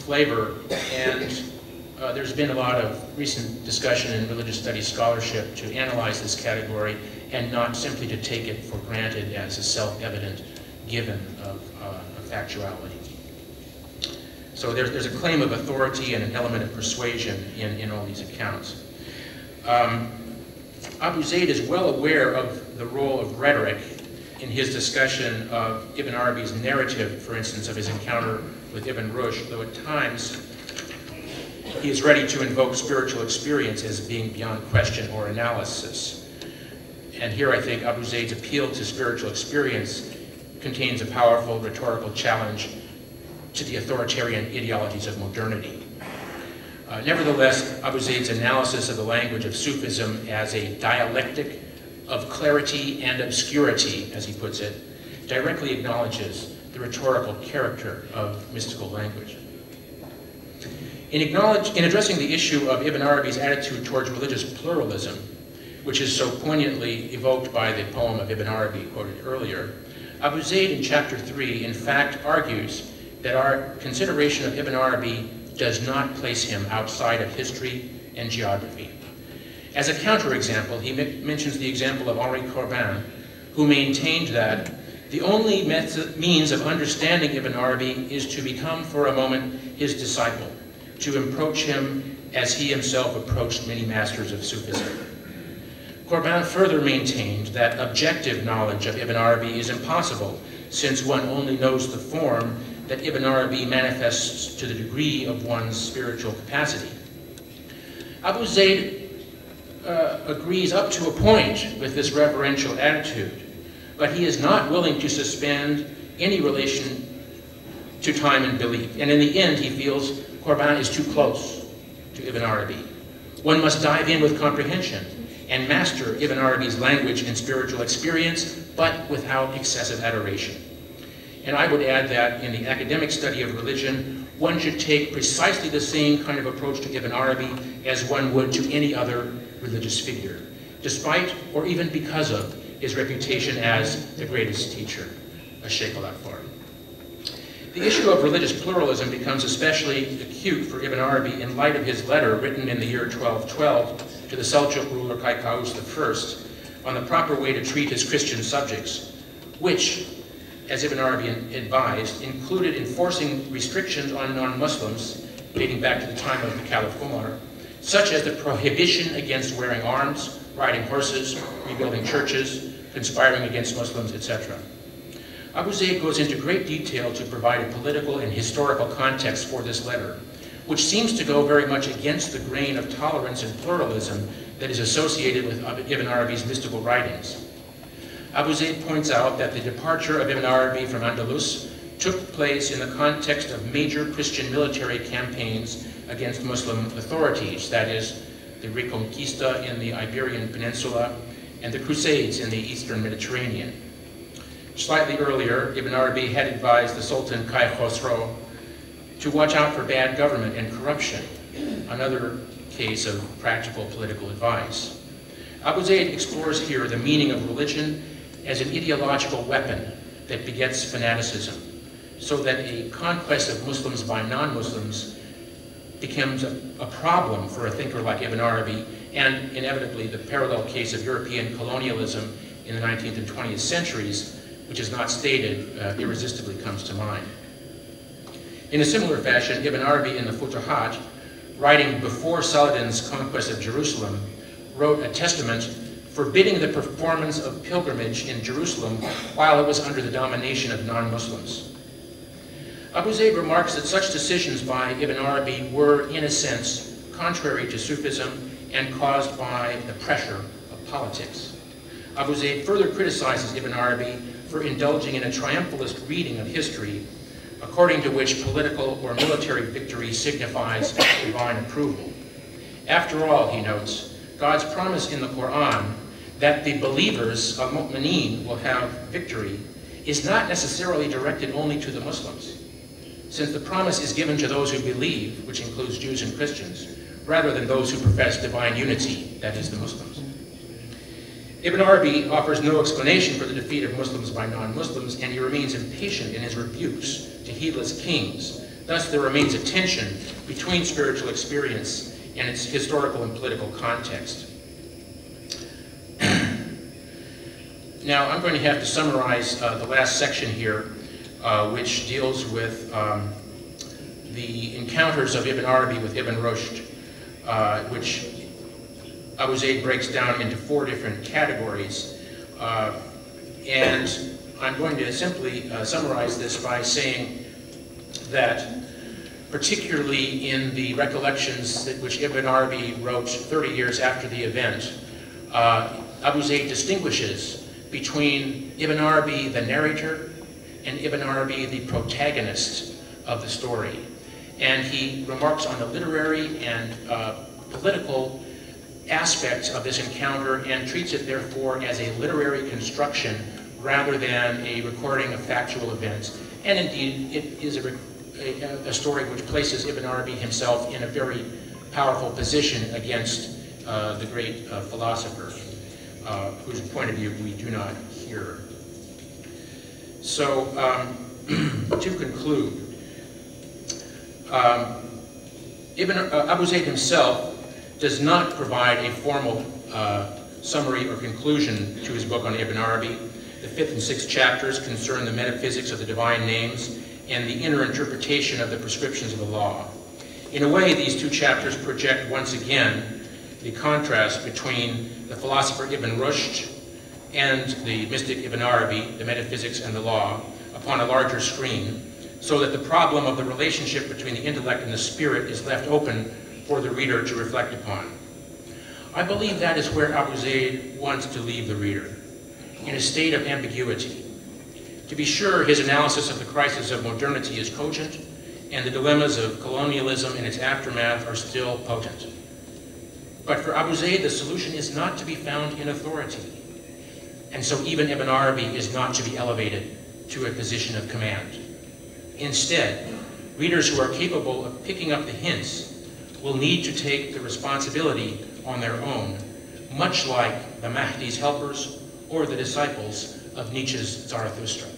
flavor, and there's been a lot of recent discussion in religious studies scholarship to analyze this category and not simply to take it for granted as a self-evident given of factuality. So there's a claim of authority and an element of persuasion in all these accounts. Abu Zayd is well aware of the role of rhetoric in his discussion of Ibn Arabi's narrative, for instance, of his encounter with Ibn Rushd, though at times he is ready to invoke spiritual experience as being beyond question or analysis. And here I think Abu Zayd's appeal to spiritual experience contains a powerful rhetorical challenge to the authoritarian ideologies of modernity. Nevertheless, Abu Zayd's analysis of the language of Sufism as a dialectic of clarity and obscurity, as he puts it, directly acknowledges the rhetorical character of mystical language. In addressing the issue of Ibn Arabi's attitude towards religious pluralism, which is so poignantly evoked by the poem of Ibn Arabi quoted earlier, Abu Zayd in chapter 3 in fact argues that our consideration of Ibn Arabi does not place him outside of history and geography. As a counterexample, he mentions the example of Henri Corbin, who maintained that the only means of understanding Ibn Arabi is to become for a moment his disciple, to approach him as he himself approached many masters of Sufism. Corbin further maintained that objective knowledge of Ibn Arabi is impossible, since one only knows the form that Ibn Arabi manifests to the degree of one's spiritual capacity. Abu Zayd agrees up to a point with this reverential attitude, but he is not willing to suspend any relation to time and belief. And in the end, he feels Corbin is too close to Ibn Arabi. One must dive in with comprehension and master Ibn Arabi's language and spiritual experience, but without excessive adoration. And I would add that in the academic study of religion, one should take precisely the same kind of approach to Ibn Arabi as one would to any other religious figure, despite or even because of his reputation as the greatest teacher, Sheikh al-Akbar. The issue of religious pluralism becomes especially acute for Ibn Arabi in light of his letter written in the year 1212 to the Seljuk ruler Kaikous I on the proper way to treat his Christian subjects, which, as Ibn Arabi advised, included enforcing restrictions on non-Muslims dating back to the time of the Caliph Umar, such as the prohibition against wearing arms, riding horses, rebuilding churches, conspiring against Muslims, etc. Abu Zayd goes into great detail to provide a political and historical context for this letter, which seems to go very much against the grain of tolerance and pluralism that is associated with Ibn Arabi's mystical writings. Abu Zayd points out that the departure of Ibn Arabi from Andalus took place in the context of major Christian military campaigns against Muslim authorities, that is, the Reconquista in the Iberian Peninsula and the Crusades in the Eastern Mediterranean. Slightly earlier, Ibn Arabi had advised the Sultan Kai Khosrow to watch out for bad government and corruption, another case of practical political advice. Abu Zayd explores here the meaning of religion as an ideological weapon that begets fanaticism, so that a conquest of Muslims by non-Muslims becomes a problem for a thinker like Ibn Arabi, and inevitably the parallel case of European colonialism in the 19th and 20th centuries, which is not stated, irresistibly comes to mind. In a similar fashion, Ibn Arabi in the Futuhat, writing before Saladin's conquest of Jerusalem, wrote a testament forbidding the performance of pilgrimage in Jerusalem while it was under the domination of non-Muslims. Abu Zayd remarks that such decisions by Ibn Arabi were, in a sense, contrary to Sufism and caused by the pressure of politics. Abu Zayd further criticizes Ibn Arabi for indulging in a triumphalist reading of history, according to which political or military victory signifies divine approval. After all, he notes, God's promise in the Quran that the believers of Mu'mineen will have victory is not necessarily directed only to the Muslims, since the promise is given to those who believe, which includes Jews and Christians, rather than those who profess divine unity, that is, the Muslims. Ibn Arabi offers no explanation for the defeat of Muslims by non-Muslims, and he remains impatient in his rebukes to heedless kings, Thus, there remains a tension between spiritual experience and its historical and political context. Now, I'm going to have to summarize the last section here, which deals with the encounters of Ibn Arabi with Ibn Rushd, which Abu Zayd breaks down into 4 different categories. And I'm going to simply summarize this by saying that, particularly in the recollections which Ibn Arabi wrote 30 years after the event, Abu Zayd distinguishes between Ibn Arabi, the narrator, and Ibn Arabi, the protagonist of the story. And he remarks on the literary and political aspects of this encounter and treats it, therefore, as a literary construction rather than a recording of factual events. And indeed, it is a story which places Ibn Arabi himself in a very powerful position against the great philosopher, whose point of view we do not hear. So, to conclude, Abu Zayd himself does not provide a formal summary or conclusion to his book on Ibn Arabi. The 5th and 6th chapters concern the metaphysics of the divine names and the inner interpretation of the prescriptions of the law. In a way, these 2 chapters project once again the contrast between the philosopher Ibn Rushd and the mystic Ibn Arabi, the metaphysics and the law, upon a larger screen, so that the problem of the relationship between the intellect and the spirit is left open for the reader to reflect upon. I believe that is where Abu Zayd wants to leave the reader, in a state of ambiguity. To be sure, his analysis of the crisis of modernity is cogent, and the dilemmas of colonialism and its aftermath are still potent. But for Abu Zayd, the solution is not to be found in authority, and so even Ibn Arabi is not to be elevated to a position of command. Instead, readers who are capable of picking up the hints will need to take the responsibility on their own, much like the Mahdi's helpers or the disciples of Nietzsche's Zarathustra.